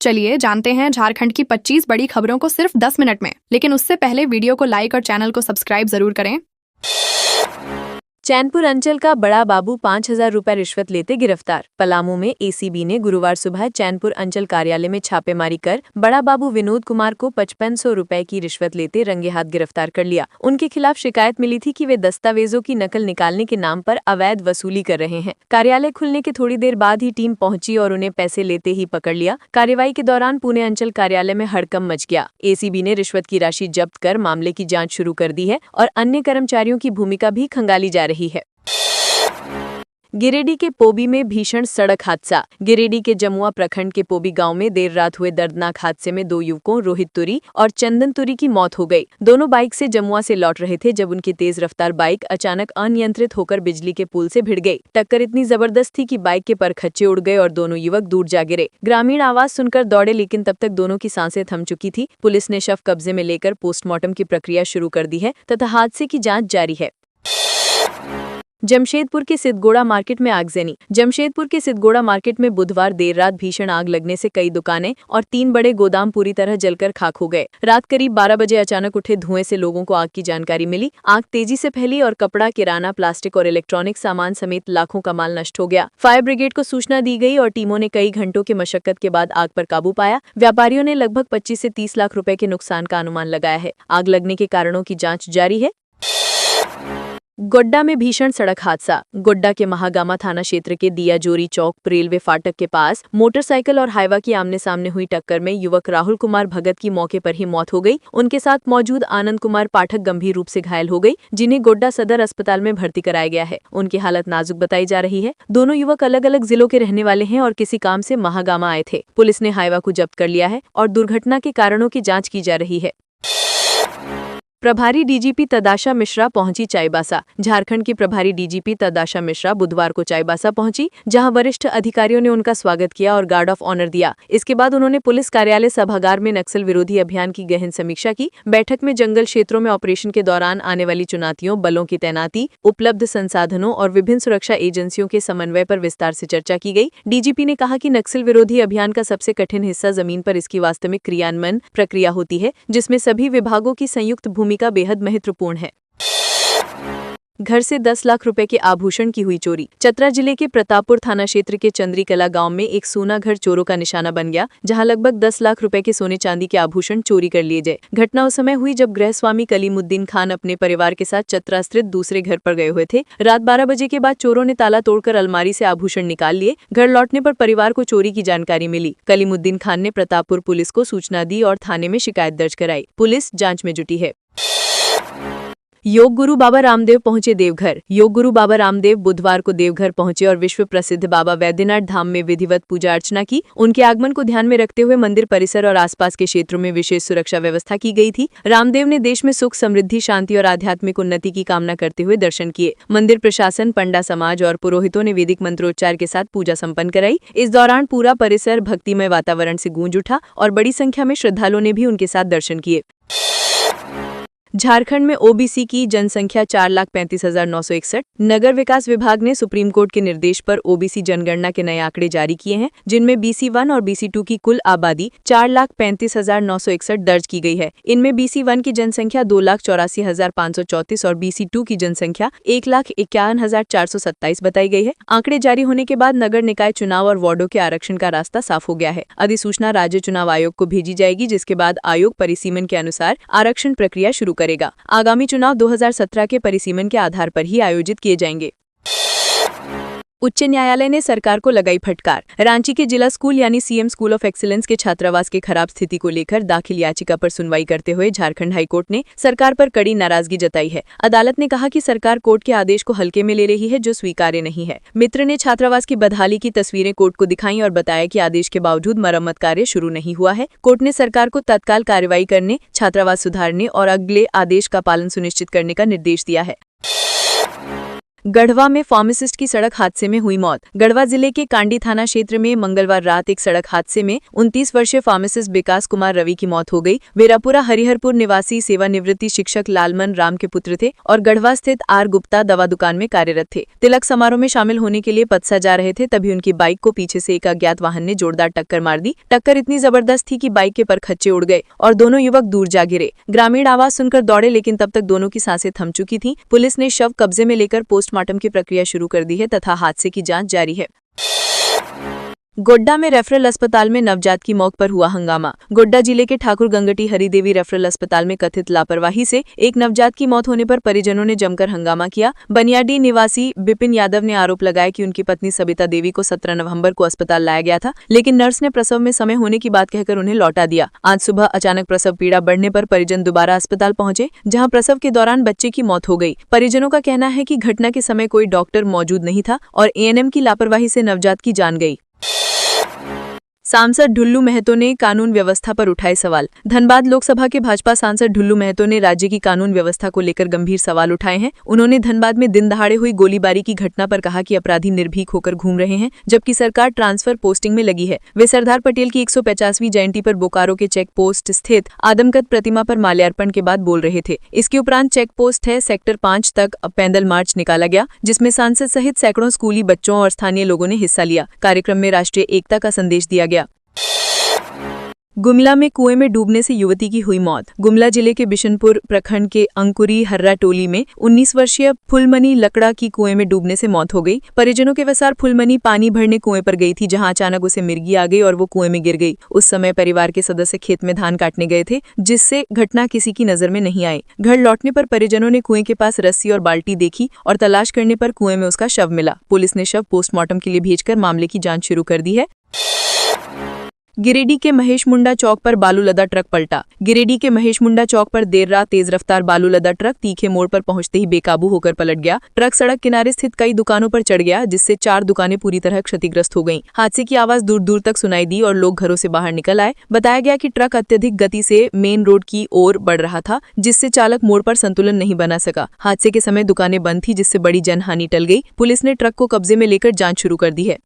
चलिए जानते हैं झारखंड की 25 बड़ी खबरों को सिर्फ 10 मिनट में। लेकिन उससे पहले वीडियो को लाइक और चैनल को सब्सक्राइब जरूर करें। चैनपुर अंचल का बड़ा बाबू 5,000 रुपए रिश्वत लेते गिरफ्तार। पलामू में एसीबी ने गुरुवार सुबह चैनपुर अंचल कार्यालय में छापेमारी कर बड़ा बाबू विनोद कुमार को 5500 रुपए की रिश्वत लेते रंगे हाथ गिरफ्तार कर लिया। उनके खिलाफ शिकायत मिली थी कि वे दस्तावेजों की नकल निकालने के नाम पर अवैध वसूली कर रहे हैं। कार्यालय खुलने के थोड़ी देर बाद ही टीम पहुंची और उन्हें पैसे लेते ही पकड़ लिया। कार्रवाई के दौरान पुणे अंचल कार्यालय में हड़कंप मच गया। एसीबी ने रिश्वत की राशि जब्त कर मामले की जाँच शुरू कर दी है और अन्य कर्मचारियों की भूमिका भी खंगाली जा रही है। गिरिडीह के पोबी में भीषण सड़क हादसा। गिरिडीह के जमुआ प्रखंड के पोबी गांव में देर रात हुए दर्दनाक हादसे में 2 युवकों रोहित तुरी और चंदन तुरी की मौत हो गई। दोनों बाइक से जमुआ से लौट रहे थे जब उनकी तेज रफ्तार बाइक अचानक अनियंत्रित होकर बिजली के पुल से भिड़ गई। टक्कर इतनी जबरदस्त थी कि बाइक के परखच्चे उड़ गए और दोनों युवक दूर जा गिरे। ग्रामीण आवाज सुनकर दौड़े, लेकिन तब तक दोनों की सांसें थम चुकी थी। पुलिस ने शव कब्जे में लेकर पोस्टमार्टम की प्रक्रिया शुरू कर दी है तथा हादसे की जाँच जारी है। जमशेदपुर के सिद्धगोड़ा मार्केट में आगजनी। जमशेदपुर के सिद्धगोड़ा मार्केट में बुधवार देर रात भीषण आग लगने से कई दुकानें और 3 बड़े गोदाम पूरी तरह जलकर खाक हो गए। रात करीब 12 बजे अचानक उठे धुएं से लोगों को आग की जानकारी मिली। आग तेजी से फैली और कपड़ा, किराना, प्लास्टिक और इलेक्ट्रॉनिक सामान समेत लाखों का माल नष्ट हो गया। फायर ब्रिगेड को सूचना दी गई और टीमों ने कई घंटों की मशक्कत के बाद आग पर काबू पाया। व्यापारियों ने लगभग 25 से 30 लाख रुपए के नुकसान का अनुमान लगाया है। आग लगने के कारणों की जाँच जारी है। गोड्डा में भीषण सड़क हादसा। गोड्डा के महागामा थाना क्षेत्र के दियाजोरी चौक रेलवे फाटक के पास मोटरसाइकिल और हाईवा की आमने सामने हुई टक्कर में युवक राहुल कुमार भगत की मौके पर ही मौत हो गई। उनके साथ मौजूद आनंद कुमार पाठक गंभीर रूप से घायल हो गई, जिन्हें गोड्डा सदर अस्पताल में भर्ती कराया गया है। उनकी हालत नाजुक बताई जा रही है। दोनों युवक अलग अलग जिलों के रहने वाले हैं और किसी काम से महागामा आए थे। पुलिस ने हाईवा को जब्त कर लिया है और दुर्घटना के कारणों की जाँच की जा रही है। प्रभारी डीजीपी तदाशा मिश्रा पहुंची चाईबासा। झारखंड की प्रभारी डीजीपी तदाशा मिश्रा बुधवार को चाईबासा पहुंची, जहां वरिष्ठ अधिकारियों ने उनका स्वागत किया और गार्ड ऑफ ऑनर दिया। इसके बाद उन्होंने पुलिस कार्यालय सभागार में नक्सल विरोधी अभियान की गहन समीक्षा की। बैठक में जंगल क्षेत्रों में ऑपरेशन के दौरान आने वाली चुनौतियों, बलों की तैनाती, उपलब्ध संसाधनों और विभिन्न सुरक्षा एजेंसियों के समन्वय पर विस्तार से चर्चा की गई। डीजीपी ने कहा कि नक्सल विरोधी अभियान का सबसे कठिन हिस्सा जमीन पर इसकी वास्तविक क्रियान्वयन प्रक्रिया होती है, जिसमें सभी विभागों की संयुक्त भूमिका बेहद महत्वपूर्ण है। घर से 10 लाख रुपए के आभूषण की हुई चोरी। चतरा जिले के प्रतापपुर थाना क्षेत्र के चंद्रीकला गांव में एक सोना घर चोरों का निशाना बन गया, जहां लगभग 10 लाख रुपए के सोने चांदी के आभूषण चोरी कर लिए गए। घटना उस समय हुई जब गृहस्वामी कलीमुद्दीन खान अपने परिवार के साथ चतरा स्थित दूसरे घर पर गए हुए थे। रात 12 बजे के बाद चोरों ने ताला तोड़कर अलमारी से आभूषण निकाल लिए। घर लौटने पर परिवार को चोरी की जानकारी मिली। कलीमुद्दीन खान ने प्रतापपुर पुलिस को सूचना दी और थाने में शिकायत दर्ज कराई। पुलिस जाँच में जुटी है। योग गुरु बाबा रामदेव पहुंचे देवघर। योग गुरु बाबा रामदेव बुधवार को देवघर पहुंचे और विश्व प्रसिद्ध बाबा वैद्यनाथ धाम में विधिवत पूजा अर्चना की। उनके आगमन को ध्यान में रखते हुए मंदिर परिसर और आसपास के क्षेत्रों में विशेष सुरक्षा व्यवस्था की गई थी। रामदेव ने देश में सुख, समृद्धि, शांति और आध्यात्मिक उन्नति की कामना करते हुए दर्शन किए। मंदिर प्रशासन, पंडा समाज और पुरोहितों ने वैदिक मंत्रोच्चार के साथ पूजा संपन्न कराई। इस दौरान पूरा परिसर भक्तिमय वातावरण से गूंज उठा और बड़ी संख्या में श्रद्धालुओं ने भी उनके साथ दर्शन किए। झारखंड में ओबीसी की जनसंख्या 4,35,961। नगर विकास विभाग ने सुप्रीम कोर्ट के निर्देश पर ओबीसी जनगणना के नए आंकड़े जारी किए हैं, जिनमें BC1 और BC2 की कुल आबादी 4,35,961 दर्ज की गई है। इनमें BC1 की जनसंख्या 2,84,534 और BC2 की जनसंख्या 1,51,427 बताई गई है। आंकड़े जारी होने के बाद नगर निकाय चुनाव और वार्डों के आरक्षण का रास्ता साफ हो गया है। अधिसूचना राज्य चुनाव आयोग को भेजी जाएगी, जिसके बाद आयोग परिसीमन के अनुसार आरक्षण प्रक्रिया शुरू करेगा। आगामी चुनाव 2017 के परिसीमन के आधार पर ही आयोजित किए जाएंगे। उच्च न्यायालय ने सरकार को लगाई फटकार। रांची के जिला स्कूल यानी CM स्कूल ऑफ एक्सीलेंस के छात्रावास की खराब स्थिति को लेकर दाखिल याचिका पर सुनवाई करते हुए झारखंड हाईकोर्ट ने सरकार पर कड़ी नाराजगी जताई है। अदालत ने कहा कि सरकार कोर्ट के आदेश को हल्के में ले रही है, जो स्वीकार्य नहीं है। मित्र ने छात्रावास की बदहाली की तस्वीरें कोर्ट को दिखाई और बताया कि आदेश के बावजूद मरम्मत कार्य शुरू नहीं हुआ है। कोर्ट ने सरकार को तत्काल कार्रवाई करने, छात्रावास सुधारने और अगले आदेश का पालन सुनिश्चित करने का निर्देश दिया है। गढ़वा में फार्मासिस्ट की सड़क हादसे में हुई मौत। गढ़वा जिले के कांडी थाना क्षेत्र में मंगलवार रात एक सड़क हादसे में 29 वर्षीय फार्मासिस्ट विकास कुमार रवि की मौत हो गई। वीरापुरा हरिहरपुर निवासी सेवानिवृत्ति शिक्षक लालमन राम के पुत्र थे और गढ़वा स्थित आर गुप्ता दवा दुकान में कार्यरत थे। तिलक समारोह में शामिल होने के लिए पतसा जा रहे थे, तभी उनकी बाइक को पीछे से एक अज्ञात वाहन ने जोरदार टक्कर मार दी। टक्कर इतनी जबरदस्त थी कि बाइक के परखच्चे उड़ गए और दोनों युवक दूर जा गिरे। ग्रामीण आवाज सुनकर दौड़े, लेकिन तब तक दोनों की सांसें थम चुकी थीं। पुलिस ने शव कब्जे में लेकर पोस्टमार्टम की प्रक्रिया शुरू कर दी है तथा हादसे की जांच जारी है। गोड्डा में रेफरल अस्पताल में नवजात की मौत पर हुआ हंगामा। गोड्डा जिले के ठाकुर गंगटी हरिदेवी रेफरल अस्पताल में कथित लापरवाही से एक नवजात की मौत होने पर परिजनों ने जमकर हंगामा किया। बनियाडी निवासी बिपिन यादव ने आरोप लगाया कि उनकी पत्नी सबिता देवी को 17 नवंबर को अस्पताल लाया गया था, लेकिन नर्स ने प्रसव में समय होने की बात कहकर उन्हें लौटा दिया। आज सुबह अचानक प्रसव पीड़ा बढ़ने पर परिजन दोबारा अस्पताल पहुंचे, जहां प्रसव के दौरान बच्चे की मौत हो गई। परिजनों का कहना है कि घटना के समय कोई डॉक्टर मौजूद नहीं था और एएनएम की लापरवाही से नवजात की जान गई। सांसद ढुल्लू महतो ने कानून व्यवस्था पर उठाए सवाल। धनबाद लोकसभा के भाजपा सांसद ढुल्लू महतो ने राज्य की कानून व्यवस्था को लेकर गंभीर सवाल उठाए हैं। उन्होंने धनबाद में दिन दहाड़े हुई गोलीबारी की घटना पर कहा कि अपराधी निर्भीक होकर घूम रहे हैं, जबकि सरकार ट्रांसफर पोस्टिंग में लगी है। वे सरदार पटेल की 150वीं जयंती पर बोकारो के चेक पोस्ट स्थित आदमकद प्रतिमा पर माल्यार्पण के बाद बोल रहे थे। इसके उपरांत चेक पोस्ट है सेक्टर 5 तक पैदल मार्च निकाला गया, जिसमें सांसद सहित सैकड़ों स्कूली बच्चों और स्थानीय लोगों ने हिस्सा लिया। कार्यक्रम में राष्ट्रीय एकता का संदेश दिया गया। गुमला में कुएं में डूबने से युवती की हुई मौत। गुमला जिले के बिशनपुर प्रखंड के अंकुरी हर्रा टोली में 19 वर्षीय फुलमनी लकड़ा की कुएं में डूबने से मौत हो गई। परिजनों के अनुसार फुलमनी पानी भरने कुएं पर गई थी, जहां अचानक उसे मिर्गी आ गई और वो कुएं में गिर गई। उस समय परिवार के सदस्य खेत में धान काटने गए थे, जिससे घटना किसी की नजर में नहीं आई। घर लौटने पर परिजनों ने कुएं के पास रस्सी और बाल्टी देखी और तलाश करने पर कुएं में उसका शव मिला। पुलिस ने शव पोस्टमार्टम के लिए भेजकर मामले की जांच शुरू कर दी है। गिरिडीह के महेश मुंडा चौक पर बालू लदा ट्रक पलटा। गिरिडीह के महेश मुंडा चौक पर देर रात तेज रफ्तार बालू लदा ट्रक तीखे मोड़ पर पहुंचते ही बेकाबू होकर पलट गया। ट्रक सड़क किनारे स्थित कई दुकानों पर चढ़ गया, जिससे 4 दुकानें पूरी तरह क्षतिग्रस्त हो गईं। हादसे की आवाज दूर दूर तक सुनाई दी और लोग घरों से बाहर निकल आए। बताया गया कि ट्रक अत्यधिक गति से मेन रोड की ओर बढ़ रहा था, जिससे चालक मोड़ पर संतुलन नहीं बना सका। हादसे के समय दुकानें बंद थी, जिससे बड़ी जनहानि टल गई। पुलिस ने ट्रक को कब्जे में लेकर जांच शुरू कर दी है।